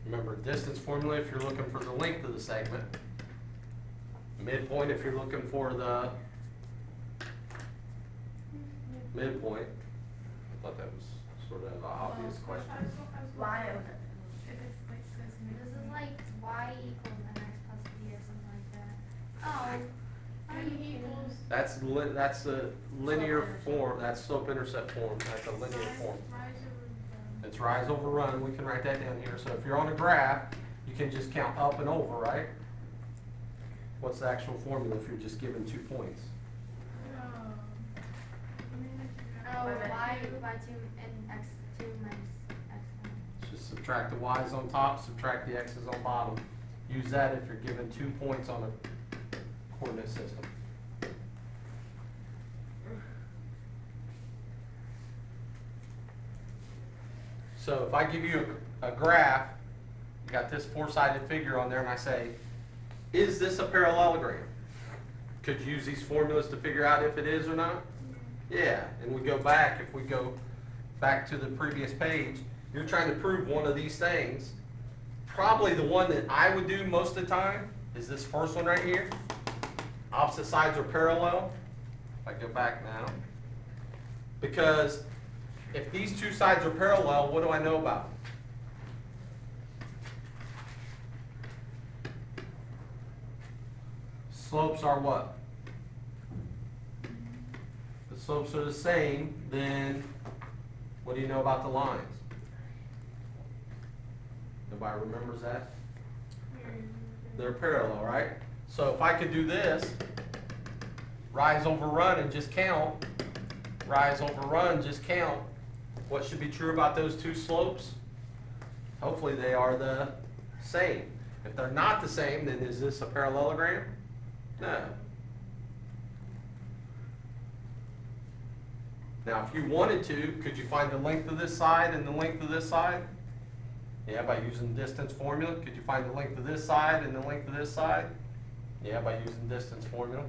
Remember, distance formula if you're looking for the length of the segment. Midpoint if you're looking for the midpoint. I thought that was sort of an obvious question. Y This is like Y equals MX plus B or something like that. Oh. Are you kidding? That's a linear form, that's slope-intercept form, that's a linear form. It's rise over run, we can write that down here. So if you're on a graph, you can just count up and over, right? What's the actual formula if you're just given 2 points? Oh, Y2 and X2 minus X1. Just subtract the y's on top, subtract the x's on bottom. Use that if you're given 2 points on a coordinate system. So if I give you a graph, you got this four-sided figure on there, and I say, is this a parallelogram? Could you use these formulas to figure out if it is or not? Yeah, and we go back, if we go back to the previous page, you're trying to prove one of these things. Probably the one that I would do most of the time is this first one right here. Opposite sides are parallel. If I go back now. Because if these two sides are parallel, what do I know about them? Slopes are what? The slopes are the same, then what do you know about the lines? Nobody remembers that? They're parallel, right? So if I could do this, rise over run and just count, rise over run, just count, what should be true about those two slopes? Hopefully they are the same. If they're not the same, then is this a parallelogram? No. Now, if you wanted to, could you find the length of this side and the length of this side? Yeah, by using the distance formula. Could you find the length of this side and the length of this side? Yeah, by using the distance formula.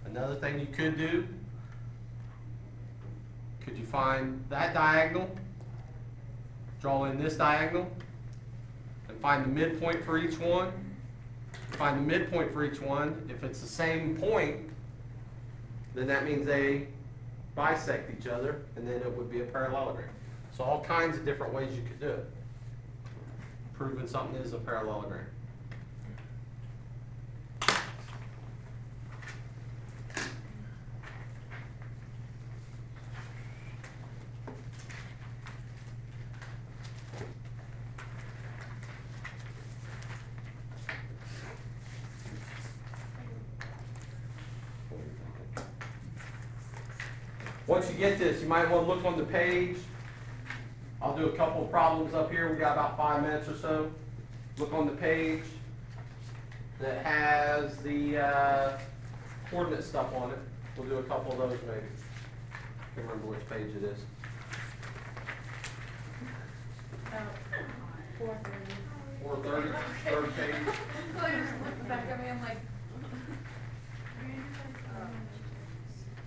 Another thing you could do, could you find that diagonal, draw in this diagonal, and find the midpoint for each one? Find the midpoint for each one. If it's the same point, then that means they bisect each other, and then it would be a parallelogram. So all kinds of different ways you could do it. Proving something is a parallelogram. Once you get this, you might want to look on the page. I'll do a couple of problems up here. We got about 5 minutes or so. Look on the page that has the coordinate stuff on it. We'll do a couple of those maybe. I can't remember which page it is. 4:30, third page. Back at me, I'm like.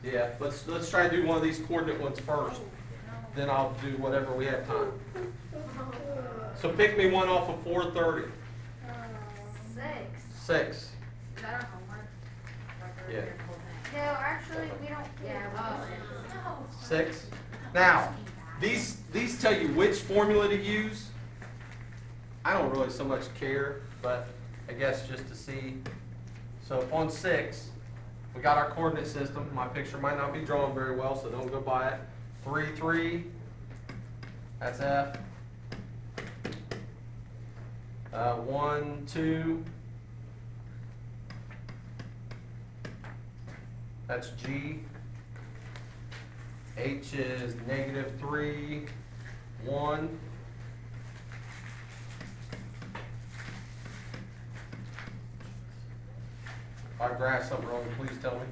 Yeah, let's try to do one of these coordinate ones first. Then I'll do whatever we have time. So pick me one off of 4:30. 6. 6. Is that our homework? Like, Yeah. the whole thing? No, actually, we don't. Oh. 6. Now, these tell you which formula to use. I don't really so much care, but I guess just to see. So if on 6, we got our coordinate system. My picture might not be drawn very well, so don't go by it. 3, 3. That's F. 1, 2. That's G. H is -3, 1. If I graph something wrong, please tell me.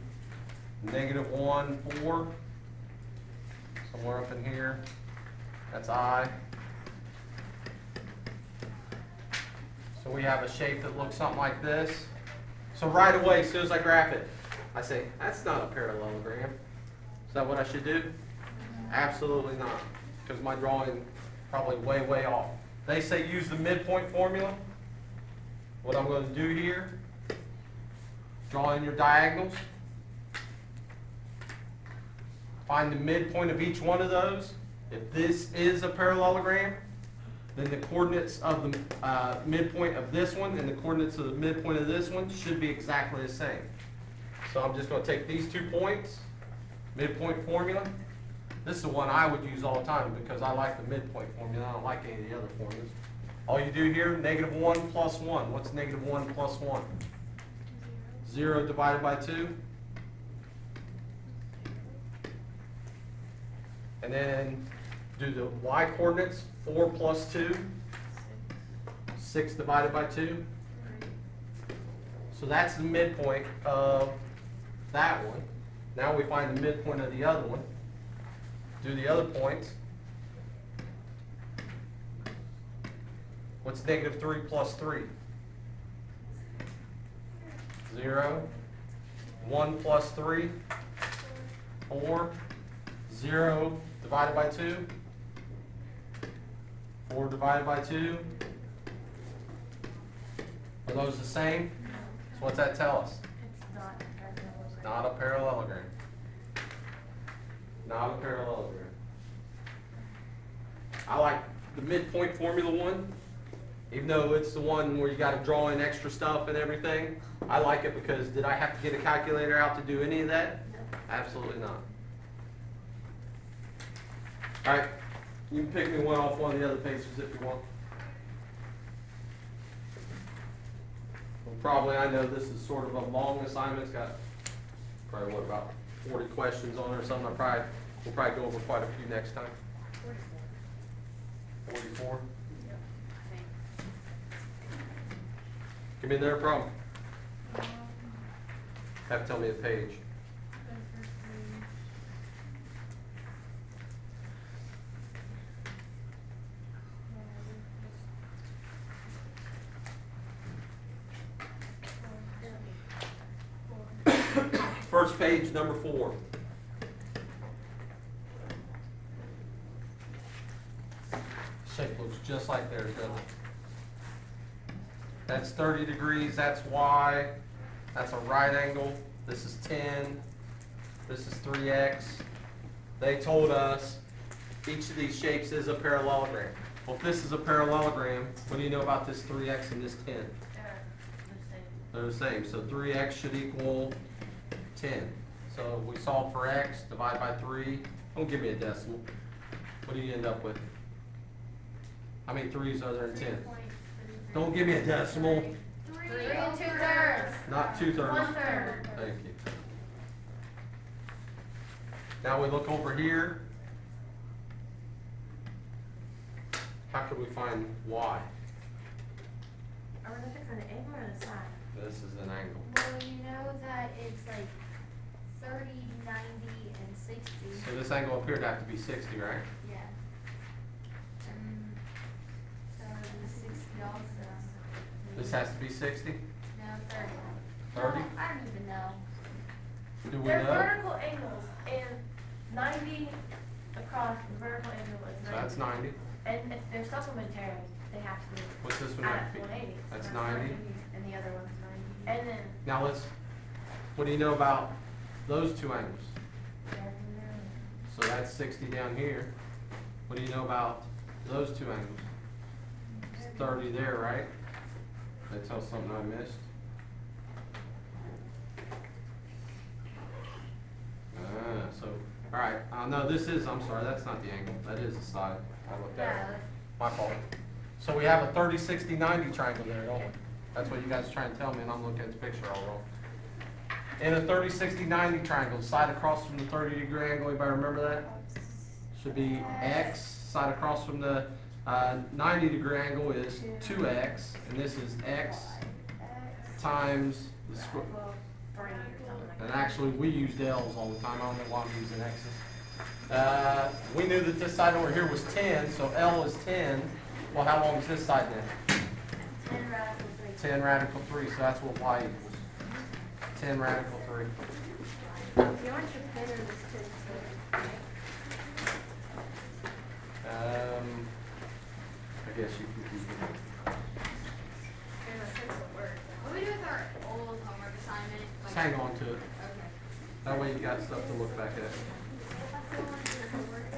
-1, 4. Somewhere up in here. That's I. So we have a shape that looks something like this. So right away, as soon as I graph it, I say, that's not a parallelogram. Is that what I should do? Absolutely not, because my drawing probably way off. They say use the midpoint formula. What I'm going to do here, draw in your diagonals. Find the midpoint of each one of those. If this is a parallelogram, then the coordinates of the midpoint of this one and the coordinates of the midpoint of this one should be exactly the same. So I'm just going to take these 2 points, midpoint formula. This is the one I would use all the time because I like the midpoint formula. I don't like any of the other formulas. All you do here, -1 plus 1. What's -1 plus 1? 0 divided by 2. And then do the y coordinates, 4 plus 2. 6 divided by 2. So that's the midpoint of that one. Now we find the midpoint of the other one. Do the other points. What's -3 plus 3? 0. 1 plus 3? 4. 0 divided by 2? 4 divided by 2? Are those the same? So what's that tell us? It's Not a parallelogram. Not a parallelogram. I like the midpoint formula one, even though it's the one where you got to draw in extra stuff and everything. I like it because did I have to get a calculator out to do any of that? Absolutely not. All right, you can pick me one off one of the other pages if you want. Well, probably, I know this is sort of a long assignment. It's got probably what, about 40 questions on it or something. We'll probably go over quite a few next time. 44. Give me their problem. Have to tell me a page. First page, number 4. Shape looks just like theirs, doesn't it? That's 30 degrees, that's Y, that's a right angle, this is 10, this is 3x. They told us each of these shapes is a parallelogram. Well, if this is a parallelogram, what do you know about this 3x and this 10? They're the same, so 3x should equal 10. So we solve for x, divide by 3. Don't give me a decimal. What do you end up with? How many 3's are there in 10? Don't give me a decimal. 3 2/3. Not 2/3. 1/3. Thank you. Now we look over here. How can we find y? Are we looking for the angle or the side? This is an angle. Well, you know that it's like 30, 90, and 60. So this angle up here would have to be 60, right? Yeah. also. This has to be 60? No, 30. 30? No, I don't even know. Do we They're know? vertical angles, and 90 across the vertical angle is 90. So that's 90. And if they're supplementary, they have to be What's this one at have to be? 180. So That's 90. And the other one's 90. And then Now what do you know about those two angles? So that's 60 down here. What do you know about those two angles? It's 30 there, right? Did I tell something I missed? So, alright, no, this is, I'm sorry, that's not the angle, that is the side. I looked at it. My fault. So we have a 30, 60, 90 triangle there, don't we? That's what you guys are trying to tell me, and I'm looking at the picture all wrong. In a 30, 60, 90 triangle, side across from the 30-degree angle, anybody remember that? Should be X, side across from the 90-degree angle is 2X, and this is X times the square. well, 3 or something like And that. actually, we used L's all the time, I don't know why I'm using X's. We knew that this side over here was 10, so L is 10. Well, how long is this side then? 10 radical 3. 10 radical 3, so that's what y equals. 10 radical 3. If you want your pen or this too, I guess you can keep it. there's a sense of word. What do we do with our old homework assignment? Just hang on to it. Okay. That way you got stuff to look back at. I still want to do homework.